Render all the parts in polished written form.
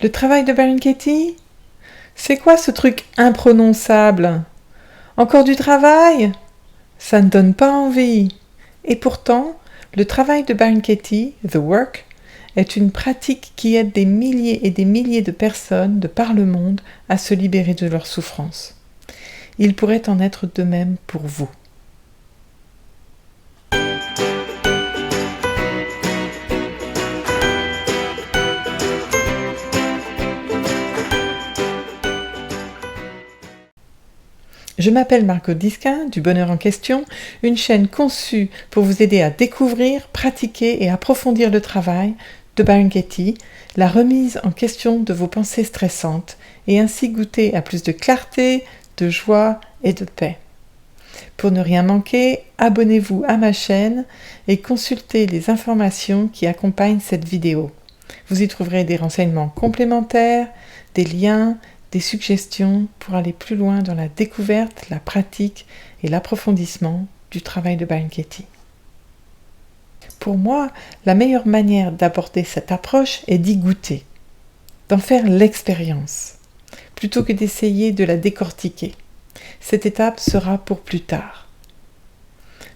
Le travail de Byron Katie? C'est quoi ce truc imprononçable? Encore du travail? Ça ne donne pas envie. Et pourtant, le travail de Byron Katie, The Work, est une pratique qui aide des milliers et des milliers de personnes de par le monde à se libérer de leurs souffrances. Il pourrait en être de même pour vous. Je m'appelle Margot Disquin, du Bonheur en Question, une chaîne conçue pour vous aider à découvrir, pratiquer et approfondir le travail de Byron Katie, la remise en question de vos pensées stressantes et ainsi goûter à plus de clarté, de joie et de paix. Pour ne rien manquer, abonnez-vous à ma chaîne et consultez les informations qui accompagnent cette vidéo. Vous y trouverez des renseignements complémentaires, des liens, des suggestions pour aller plus loin dans la découverte, la pratique et l'approfondissement du travail de Byron Katie. Pour moi, la meilleure manière d'aborder cette approche est d'y goûter, d'en faire l'expérience, plutôt que d'essayer de la décortiquer. Cette étape sera pour plus tard.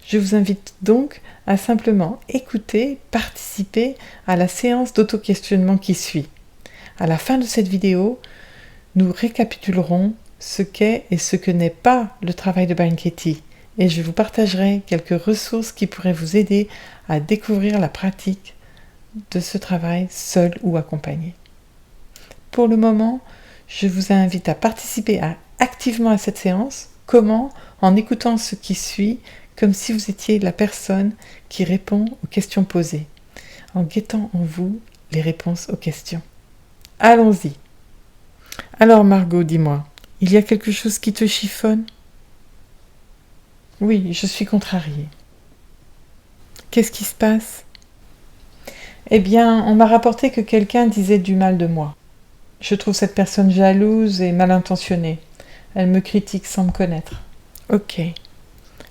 Je vous invite donc à simplement écouter, participer à la séance d'auto-questionnement qui suit. À la fin de cette vidéo, nous récapitulerons ce qu'est et ce que n'est pas le travail de Byron Katie et je vous partagerai quelques ressources qui pourraient vous aider à découvrir la pratique de ce travail seul ou accompagné. Pour le moment, je vous invite à participer activement à cette séance. Comment? En écoutant ce qui suit, comme si vous étiez la personne qui répond aux questions posées, en guettant en vous les réponses aux questions. Allons-y. Alors Margot, dis-moi, il y a quelque chose qui te chiffonne? Oui, je suis contrariée. Qu'est-ce qui se passe? Eh bien, on m'a rapporté que quelqu'un disait du mal de moi. Je trouve cette personne jalouse et mal intentionnée. Elle me critique sans me connaître. Ok.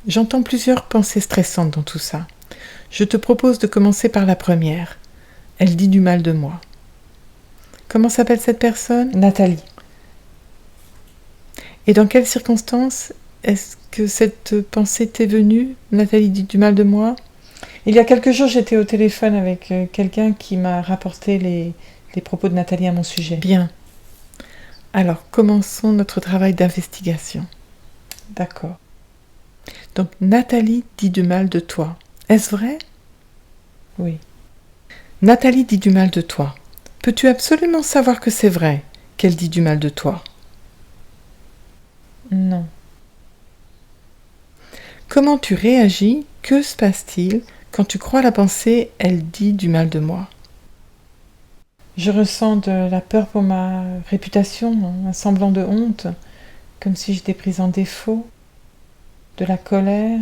J'entends plusieurs pensées stressantes dans tout ça. Je te propose de commencer par la première. Elle dit du mal de moi. Comment s'appelle cette personne? Nathalie. Et dans quelles circonstances est-ce que cette pensée t'est venue? Nathalie dit du mal de moi. Il y a quelques jours, j'étais au téléphone avec quelqu'un qui m'a rapporté les propos de Nathalie à mon sujet. Bien. Alors, commençons notre travail d'investigation. D'accord. Donc, Nathalie dit du mal de toi. Est-ce vrai? Oui. Nathalie dit du mal de toi. Peux-tu absolument savoir que c'est vrai qu'elle dit du mal de toi? Non. Comment tu réagis? Que se passe-t-il quand tu crois la pensée « elle dit du mal de moi » ? Je ressens de la peur pour ma réputation, un semblant de honte, comme si j'étais prise en défaut, de la colère.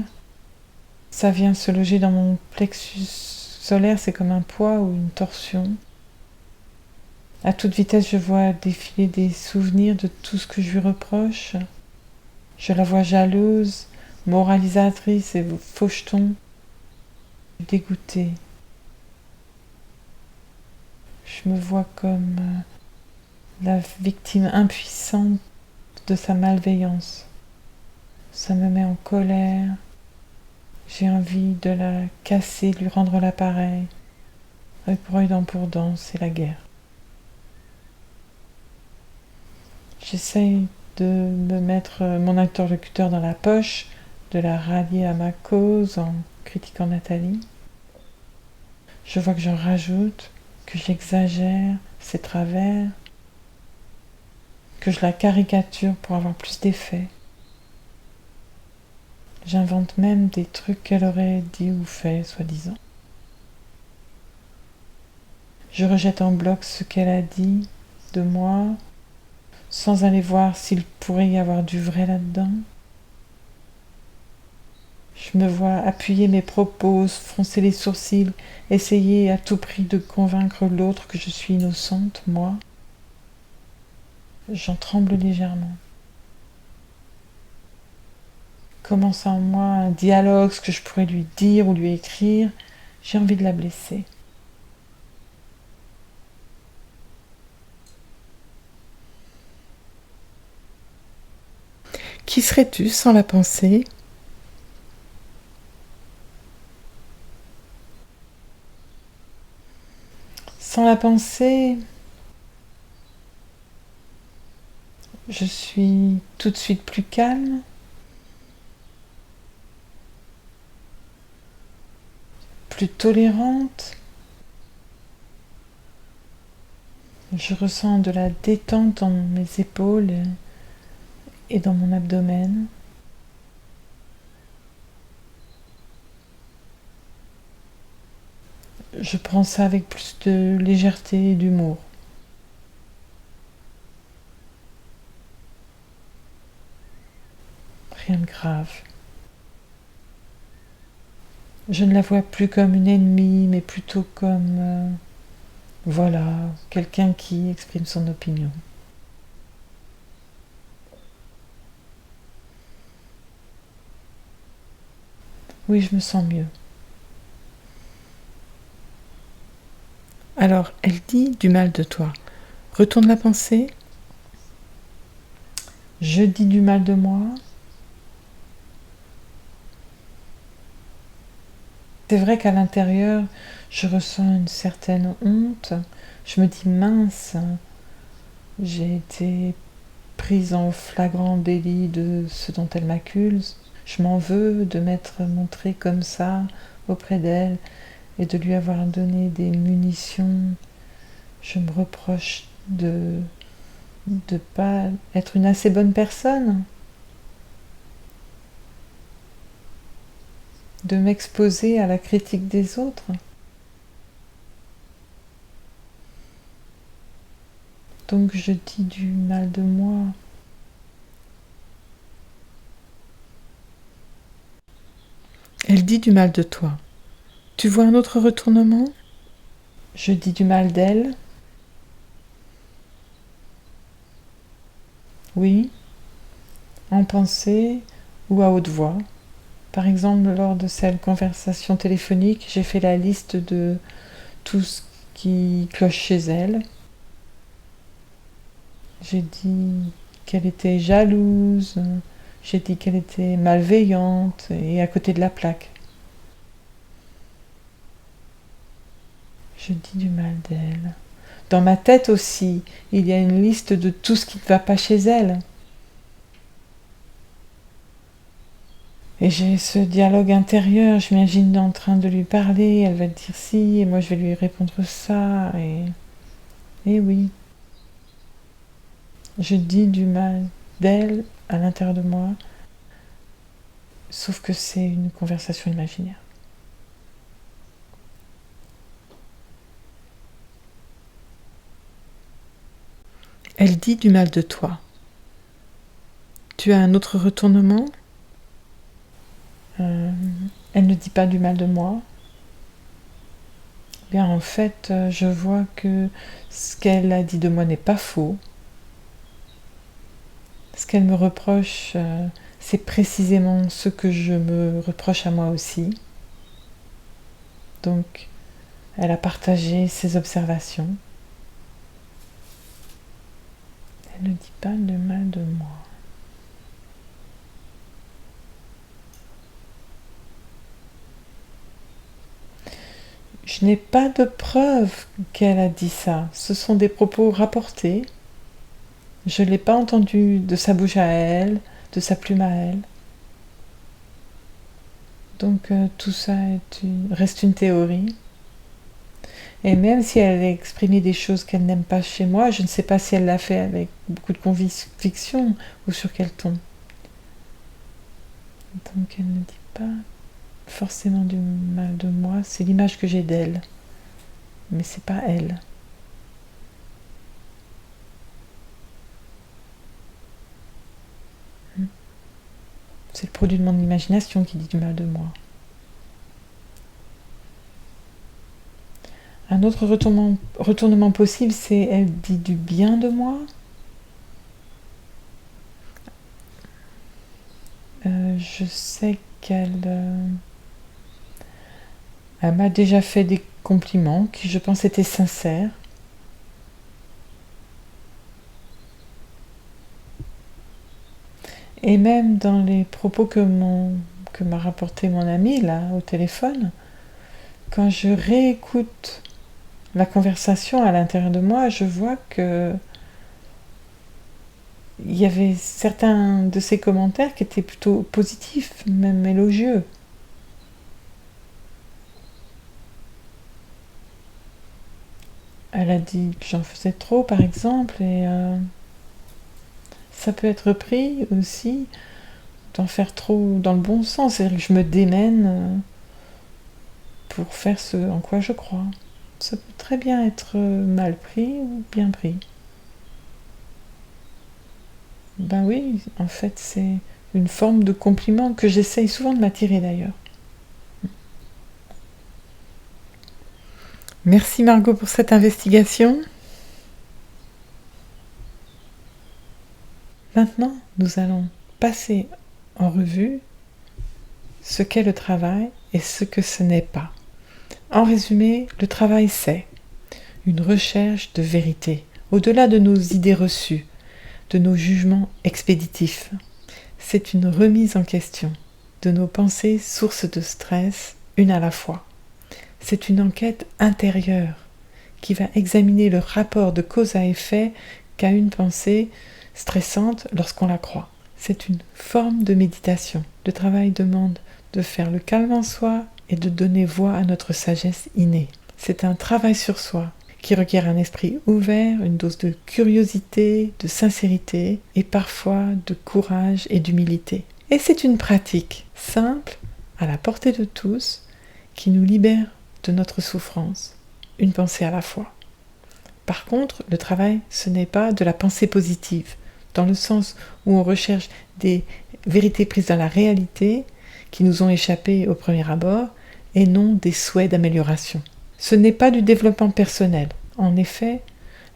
Ça vient se loger dans mon plexus solaire, c'est comme un poids ou une torsion. À toute vitesse, je vois défiler des souvenirs de tout ce que je lui reproche. Je la vois jalouse, moralisatrice et faucheton, dégoûtée. Je me vois comme la victime impuissante de sa malveillance. Ça me met en colère. J'ai envie de la casser, de lui rendre l'appareil. Œil pour œil, dent pour dent, c'est la guerre. J'essaye de me mettre mon interlocuteur dans la poche, de la rallier à ma cause en critiquant Nathalie. Je vois que j'en rajoute, que j'exagère ses travers, que je la caricature pour avoir plus d'effet. J'invente même des trucs qu'elle aurait dit ou fait, soi-disant. Je rejette en bloc ce qu'elle a dit de moi, sans aller voir s'il pourrait y avoir du vrai là-dedans. Je me vois appuyer mes propos, froncer les sourcils, essayer à tout prix de convaincre l'autre que je suis innocente, moi. J'en tremble légèrement. Commence en moi un dialogue, ce que je pourrais lui dire ou lui écrire. J'ai envie de la blesser. Qui serais-tu sans la pensée ? Sans la pensée, je suis tout de suite plus calme, plus tolérante. Je ressens de la détente dans mes épaules et dans mon abdomen. Je prends ça avec plus de légèreté et d'humour. Rien de grave. Je ne la vois plus comme une ennemie, mais plutôt comme, voilà, quelqu'un qui exprime son opinion. Oui, je me sens mieux. Alors, elle dit du mal de toi. Retourne la pensée. Je dis du mal de moi. C'est vrai qu'à l'intérieur, je ressens une certaine honte. Je me dis mince, j'ai été prise en flagrant délit de ce dont elle m'accuse. Je m'en veux de m'être montrée comme ça auprès d'elle et de lui avoir donné des munitions. Je me reproche de ne pas être une assez bonne personne, de m'exposer à la critique des autres. Donc je dis du mal de moi. Elle dit du mal de toi. Tu vois un autre retournement ? Je dis du mal d'elle. Oui, en pensée ou à haute voix. Par exemple, lors de cette conversation téléphonique, j'ai fait la liste de tout ce qui cloche chez elle. J'ai dit qu'elle était jalouse, j'ai dit qu'elle était malveillante et à côté de la plaque. Je dis du mal d'elle. Dans ma tête aussi, il y a une liste de tout ce qui ne va pas chez elle. Et j'ai ce dialogue intérieur, je m'imagine en train de lui parler, elle va dire si, et moi je vais lui répondre ça, et oui. Je dis du mal d'elle à l'intérieur de moi, sauf que c'est une conversation imaginaire. Elle dit du mal de toi. Tu as un autre retournement ? Elle ne dit pas du mal de moi. Bien, en fait, je vois que ce qu'elle a dit de moi n'est pas faux. Ce qu'elle me reproche, c'est précisément ce que je me reproche à moi aussi. Donc, elle a partagé ses observations. Elle ne dit pas de mal de moi. Je n'ai pas de preuve qu'elle a dit ça. Ce sont des propos rapportés. Je ne l'ai pas entendu de sa bouche à elle, de sa plume à elle. Donc tout ça reste une théorie. Et même si elle a exprimé des choses qu'elle n'aime pas chez moi, je ne sais pas si elle l'a fait avec beaucoup de conviction ou sur quel ton. Donc elle ne dit pas forcément du mal de moi, c'est l'image que j'ai d'elle. Mais c'est pas elle. C'est le produit de mon imagination qui dit du mal de moi. Un autre retournement possible, c'est elle dit du bien de moi. Je sais qu'elle m'a déjà fait des compliments qui, je pense, étaient sincères. Et même dans les propos que m'a rapporté mon ami là au téléphone, quand je réécoute la conversation à l'intérieur de moi, je vois que il y avait certains de ces commentaires qui étaient plutôt positifs, même élogieux. Elle a dit que j'en faisais trop, par exemple, et ça peut être pris aussi d'en faire trop dans le bon sens, c'est-à-dire que je me démène pour faire ce en quoi je crois. Ça peut très bien être mal pris ou bien pris. Ben oui, en fait, c'est une forme de compliment que j'essaye souvent de m'attirer d'ailleurs. Merci Margot pour cette investigation. Maintenant, nous allons passer en revue ce qu'est le travail et ce que ce n'est pas. En résumé, le travail c'est une recherche de vérité, au-delà de nos idées reçues, de nos jugements expéditifs. C'est une remise en question de nos pensées sources de stress, une à la fois. C'est une enquête intérieure qui va examiner le rapport de cause à effet qu'a une pensée stressante lorsqu'on la croit. C'est une forme de méditation. Le travail demande de faire le calme en soi et de donner voix à notre sagesse innée. C'est un travail sur soi qui requiert un esprit ouvert, une dose de curiosité, de sincérité et parfois de courage et d'humilité. Et c'est une pratique simple, à la portée de tous, qui nous libère de notre souffrance, une pensée à la fois. Par contre, le travail, ce n'est pas de la pensée positive, dans le sens où on recherche des vérités prises dans la réalité qui nous ont échappé au premier abord, et non des souhaits d'amélioration. Ce n'est pas du développement personnel. En effet,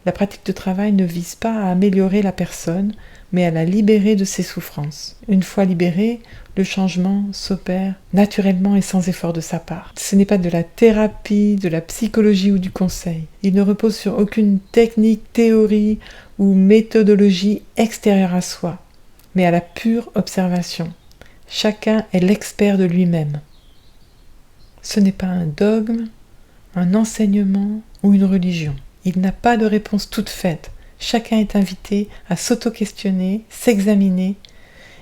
la pratique de travail ne vise pas à améliorer la personne, mais à la libérer de ses souffrances. Une fois libérée, le changement s'opère naturellement et sans effort de sa part. Ce n'est pas de la thérapie, de la psychologie ou du conseil. Il ne repose sur aucune technique, théorie ou méthodologie extérieure à soi, mais à la pure observation. Chacun est l'expert de lui-même. Ce n'est pas un dogme, un enseignement ou une religion. Il n'a pas de réponse toute faite. Chacun est invité à s'auto-questionner, s'examiner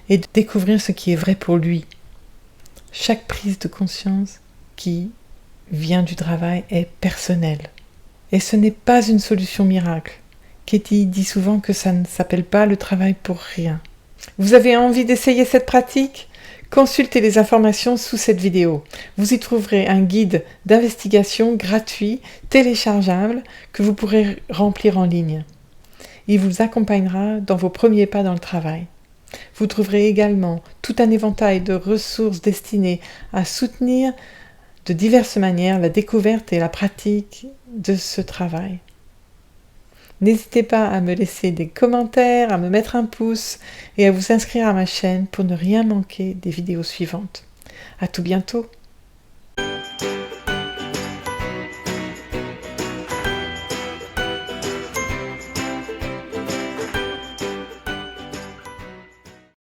et de découvrir ce qui est vrai pour lui. Chaque prise de conscience qui vient du travail est personnelle. Et ce n'est pas une solution miracle. Katie dit souvent que ça ne s'appelle pas le travail pour rien. Vous avez envie d'essayer cette pratique ? Consultez les informations sous cette vidéo. Vous y trouverez un guide d'investigation gratuit, téléchargeable, que vous pourrez remplir en ligne. Il vous accompagnera dans vos premiers pas dans le travail. Vous trouverez également tout un éventail de ressources destinées à soutenir de diverses manières la découverte et la pratique de ce travail. N'hésitez pas à me laisser des commentaires, à me mettre un pouce et à vous inscrire à ma chaîne pour ne rien manquer des vidéos suivantes. À tout bientôt!